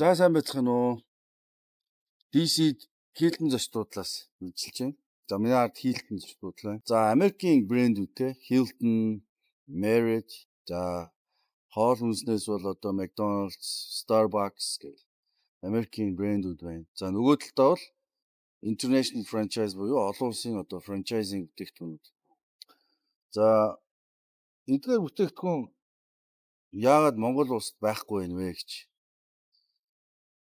За сайн байцгаана уу? DC Hilton зочдлуудлаас үйлчилж байна. За миний ард Hilton зочдлууд байна. За Америкийн брэндүүдтэй Hilton, Marriott, за хоол хүнснээс бол одоо McDonald's, Starbucks гэх Америкийн брэндүүд байна. За нөгөө талдаа бол international franchise буюу олон улсын одоо franchising бүтээгдэхүүнүүд. За эдгээр бүтээгдэхүүн яагаад Монгол улсад байхгүй байна вэ гэж.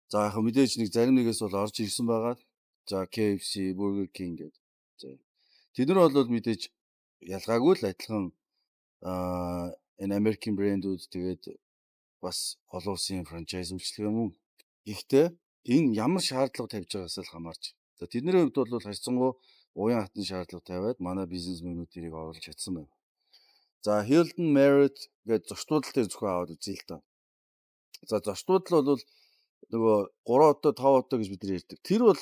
За яг мэдээж нэг зарим нэгээс бол орж ирсэн байгаа. За KFC, Burger King гэдэг. За тэд нар бол мэдээж ялгаагүй л адилхан энэ American брэндүүд тэгээд бас олон улсын франчайз үйлчлэг юм. Гэхдээ энэ ямар шаардлага тавьж байгаагаас л хамаарч. За тэдний хувьд бол харьцангуй уян хатан шаардлага тавиад манай бизнесмэнүүд тэрийг оруулж чадсан байна. За Hilton, Marriott гэдэг зочдлууд дээр зөвхөн аваад үзье л та. За зочдлууд л бол нөгөө 3 одоо 5 одоо гэж бид нар ярьдаг. Тэр бол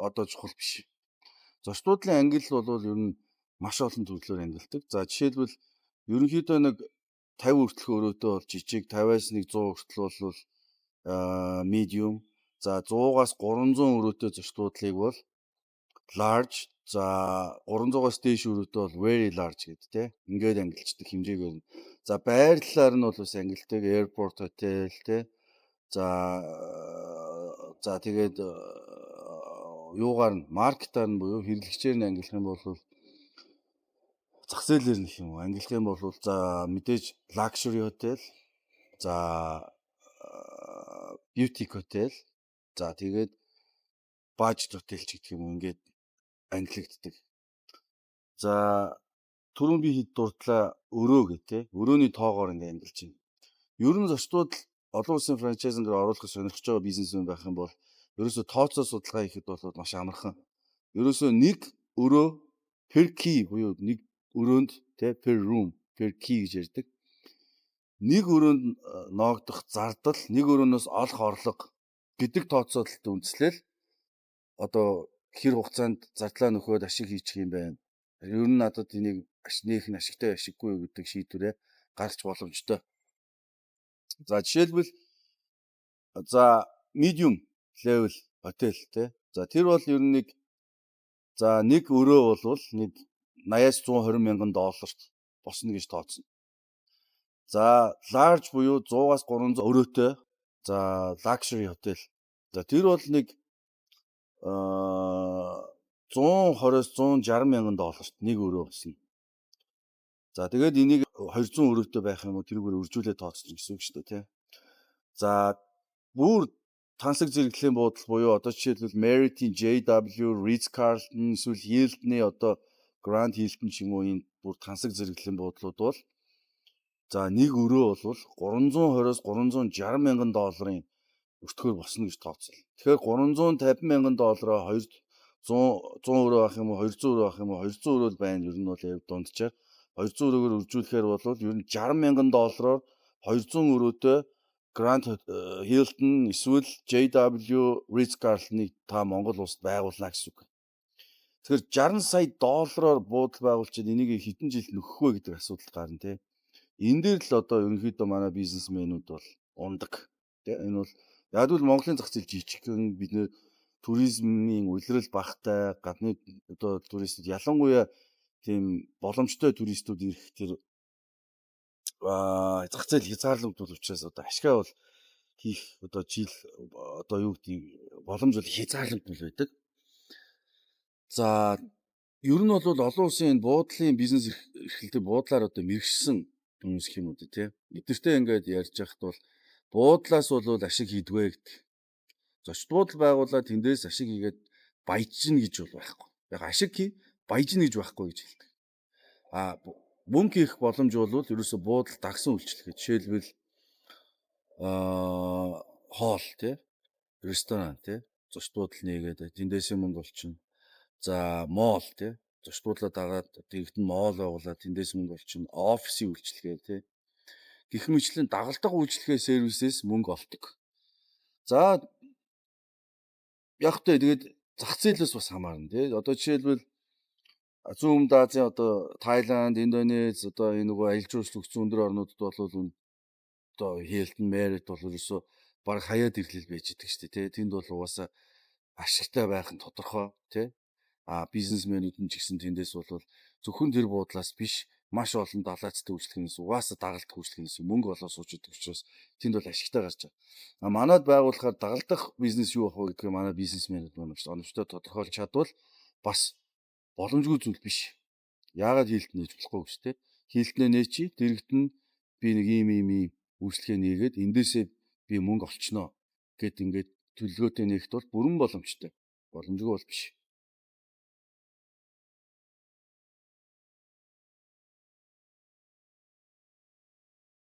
одоо чухал биш. Зочдлуудын ангил бол ер нь маш олон төрлөөр ангилдаг. За жишээлбэл ерөнхийдөө нэг 50 хүртэлх өрөөтэй бол жижиг, 50-аас нэг 100 хүртэл бол medium. За 100-аас 300 өрөөтэй зочдлуудлыг бол large. За 300-аас дээш өрөөтэй бол very large гэдэг те. Ингээд ангилчдаг хэмжээг байна. За байрлалаар нь бол бас ангилдаг airport hotel те. За тэгээд юугаар нь маркетаар нь буюу хэрэглэгчээр нь ангилах юм бол зах зээлээр нэх юм уу ангилах юм бол за мэдээж luxury hotel, за boutique hotel, за тэгээд budget hotel ч гэдэг юм уу ингээд ангилагддаг. За түрүүн би хэд дурдлаа өрөө гэх те. Өрөөний тоогоор ингээд ангилж байна. Ер нь зочдууд олон улсын франчайзинг дээр оруулахыг сонирхож байгаа бизнесмен байх юм бол ерөөсөө тооцоо судалгаа хийхэд бол маш амархан. Ерөөсөө нэг өрөө per key буюу нэг өрөөнд те per room per key гэж ярьдаг. Нэг өрөөнд ноогдох зардал, нэг өрөөнөөс олох орлого гэдэг тооцоололт үндэслэл одоо хэр хугацаанд зардлаа нөхөөд ашиг хийчих юм байна. Ер нь надад энийг нээх нь ашигтай ашиггүй гэдэг шийдвэрээ гаргах боломжтой. За жишээлбэл за medium level hotel те. За тэр бол ер нь нэг өрөө бол нэг 80-аас 120 мянган долларт босно гэж тооцно. За large буюу 100-аас 300 өрөөтэй за luxury hotel. За тэр бол нэг 120-аас 160 мянган долларт нэг өрөө босно. За тэгээд энийг 200 өрөөтэй байх юм уу тэрүүгээр үржүүлээд тооцсон гэсэн үг шүү дээ тий. За бүр тансаг зэрэглэлийн буудал буюу одоо жишээлбэл Marriott-ийн JW, Ritz-Carlton, эсвэл Hilton-ы одоо Grand Hilton ч юм уу энэ бүр тансаг зэрэглэлийн буудлууд бол за нэг өрөө бол 320-оос 360 мянган долларын өртгөөр босно гэж тооцсон. Тэгэхээр 350 мянган доллараа 100 өрөө авах юм уу 200 өрөө авах юм уу 200 өрөө л байна ер нь бол дунджаар 200 өрөөгөр үржүүлэхээр бол ер нь 60 мянган доллараар 200 өрөөтэй Grand Hilton эсвэл JW Ritz-Carlton-ыг та Монгол улсад байгуулна гэсэн үг. Тэгэхээр 60 сая доллараар буудал байгуулчаад энийг хэдэн жил нөхөх вэ гэдэг асуудал гарна тий. Энэ дээр л одоо ерөнхийдөө манай бизнесмэнүүд бол ундаг. Тий энэ бол яг л Монголын зах зээл жижигхэн бид нэр туризмын улирал багтай гадны одоо туристууд ялангуяа тийм боломжтой туристууд ирэх тэр зах зээл хязгаарлагдвал учраас одоо ашгаа бол хийх одоо жил одоо юу гэдэг боломж бол хязгаарлагдвал байдаг. За ер нь бол олон улсын энэ буудлын бизнес эрхлэлтэй буудлаар одоо мэрэгшсэн хүмүүс гэх юм уу тий. Эдгэртээ ингээд ярьж яхад бол буудлаас бол ашиг хийдвэ гэдэг. Зочд буудал байгуулаад тэндээс ашиг хийгээд баяжна гэж бол байхгүй. Яг ашиг хий баяжна гэж байхгүй гэж хэлдэг. Мөнгө хийх боломж бол ерөөсө буудал дагсан үйлчлэг. Жишээлбэл хоол тий, ресторан тий, зочд буудал нээгээд тэндээс мөнгө олчихно. За моол тий, зочд буудлаа дагаад тэгт нь моол байгуулаад тэндээс мөнгө олчихно. Офисын үйлчлэгээ тий. Гэх мэтлэн дагалдах үйлчлэгээ сервисээс мөнгө олдог. За яг тэ тэгээд зах зээлээс бас хамаарна тий. Одоо жишээлбэл Зүүн Өмнөд Азийн одоо Тайланд, Индонез одоо энэ нөгөө аялал жуулчлал өгсөн өндөр орнуудад бол одоо Hilton, Marriott бол ерөөсөө баг хаяад ирлэл байж идэг шүү дээ. Тэнд бол угаасаа ашигтай байх нь тодорхой тий. Бизнесмэнүүд нь ч гэсэн тэндээс бол зөвхөн тэр буудлаас биш маш олон далайцтай үйлчлэгнээс угаасаа дагалдах үйлчлэгнээс мөнгө олоо сууж идэг учраас тэнд бол ашигтай гарч байгаа. Манайд байгуулахаар дагалдах бизнес юу ах вэ гэдгийг манай бизнесмэнүүд маш оновчтой тодорхойлж чадвал бас боломжгүй зүйл биш. Яагаад хийлт нээж болохгүй гэж те. Хийлтнээ нээчи дэрэгт нь би нэг ийм үйлчлэгээ нээгээд эндээсээ би мөнгө олчноо гэд ингээд төлөвлөгөөтэй нээгт бол бүрэн боломжтой. Боломжгүй бол биш.